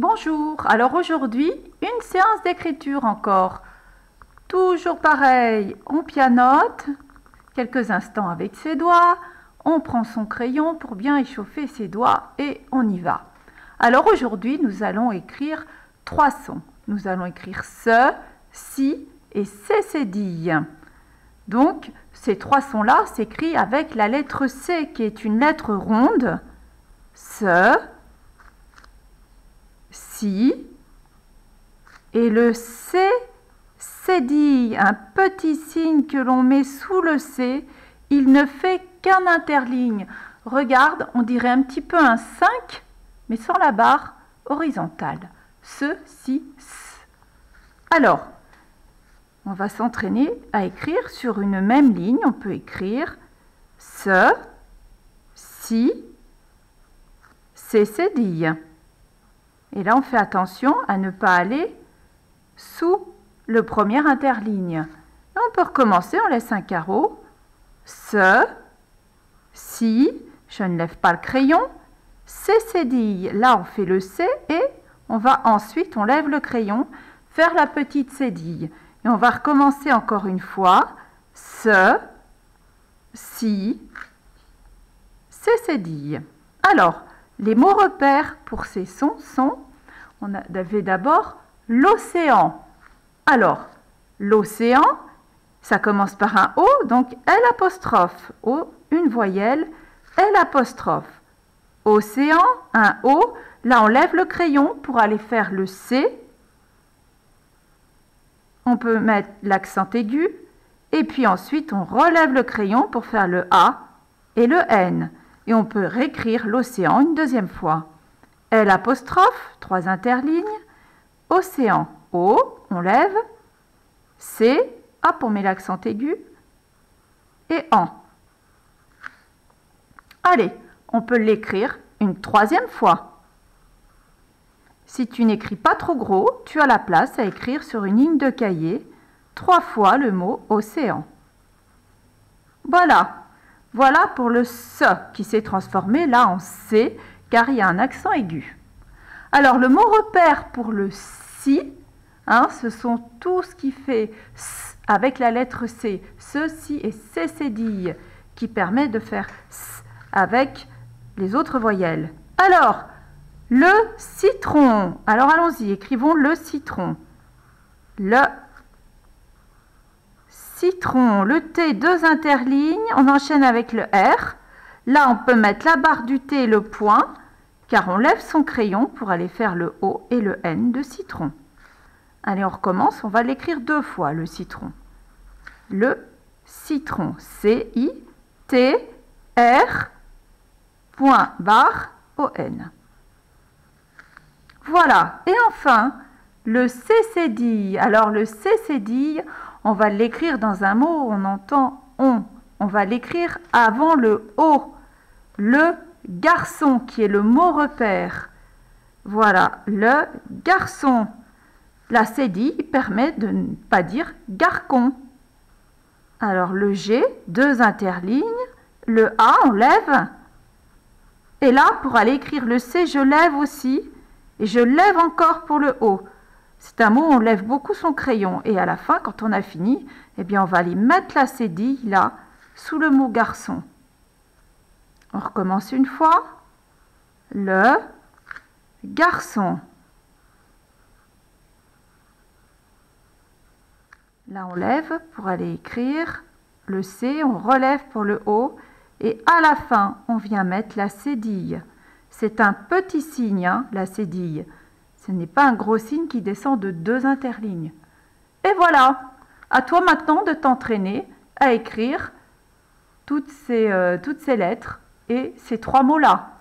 Bonjour, alors aujourd'hui, une séance d'écriture encore. Toujours pareil, on pianote quelques instants avec ses doigts, on prend son crayon pour bien échauffer ses doigts et on y va. Alors aujourd'hui, nous allons écrire 3 sons. Nous allons écrire ce, si et ces cédilles. Donc, ces 3 sons-là s'écrivent avec la lettre C qui est une lettre ronde. Ce, si, et le C, cédille, un petit signe que l'on met sous le C, il ne fait qu'un interligne. Regarde, on dirait un petit peu un 5, mais sans la barre horizontale. Ce, si, s. Alors, on va s'entraîner à écrire sur une même ligne. On peut écrire ce, si, c'est cédille. Et là, on fait attention à ne pas aller sous le premier interligne. Et on peut recommencer, on laisse un carreau. Ce, si, je ne lève pas le crayon, c'est cédille. Là, on fait le C et on va ensuite, on lève le crayon, faire la petite cédille. Et on va recommencer encore une fois. Ce, si, c'est cédille. Alors, les mots repères pour ces sons sont, on avait d'abord l'océan. Alors, l'océan, ça commence par un O, donc L apostrophe, O, une voyelle, L apostrophe. Océan, un O, là on lève le crayon pour aller faire le C. On peut mettre l'accent aigu, et puis ensuite on relève le crayon pour faire le A et le N. Et on peut réécrire l'océan une deuxième fois. L apostrophe, 3 interlignes, océan, O, on lève, C, hop, on met l'accent aigu, et en. Allez, on peut l'écrire une troisième fois. Si tu n'écris pas trop gros, tu as la place à écrire sur une ligne de cahier 3 fois le mot océan. Voilà. Voilà pour le ce qui s'est transformé là en C, car il y a un accent aigu. Alors le mot repère pour le si, ce sont tout ce qui fait S avec la lettre C, ceci et ces cédilles, qui permet de faire S avec les autres voyelles. Alors, le citron. Alors allons-y, écrivons le citron. Le citron, le T, 2 interlignes, on enchaîne avec le R. Là, on peut mettre la barre du T et le point, car on lève son crayon pour aller faire le O et le N de citron. Allez, on recommence, on va l'écrire 2 fois, le citron. Le citron, C-I-T-R, point, barre, O-N. Voilà, et enfin, le C cédille. Alors, le C cédille, on va l'écrire dans un mot où on entend on. On va l'écrire avant le O. Le garçon, qui est le mot repère. Voilà, le garçon. La cédille permet de ne pas dire garcon. Alors, le G, 2 interlignes. Le A, on lève. Et là, pour aller écrire le C, je lève aussi. Et je lève encore pour le O. C'est un mot où on lève beaucoup son crayon. Et à la fin, quand on a fini, eh bien, on va aller mettre la cédille là, sous le mot garçon. On recommence une fois. Le garçon. Là, on lève pour aller écrire le C. On relève pour le O. Et à la fin, on vient mettre la cédille. C'est un petit signe, la cédille. Ce n'est pas un gros signe qui descend de 2 interlignes. Et voilà, à toi maintenant de t'entraîner à écrire toutes ces lettres et ces 3 mots-là.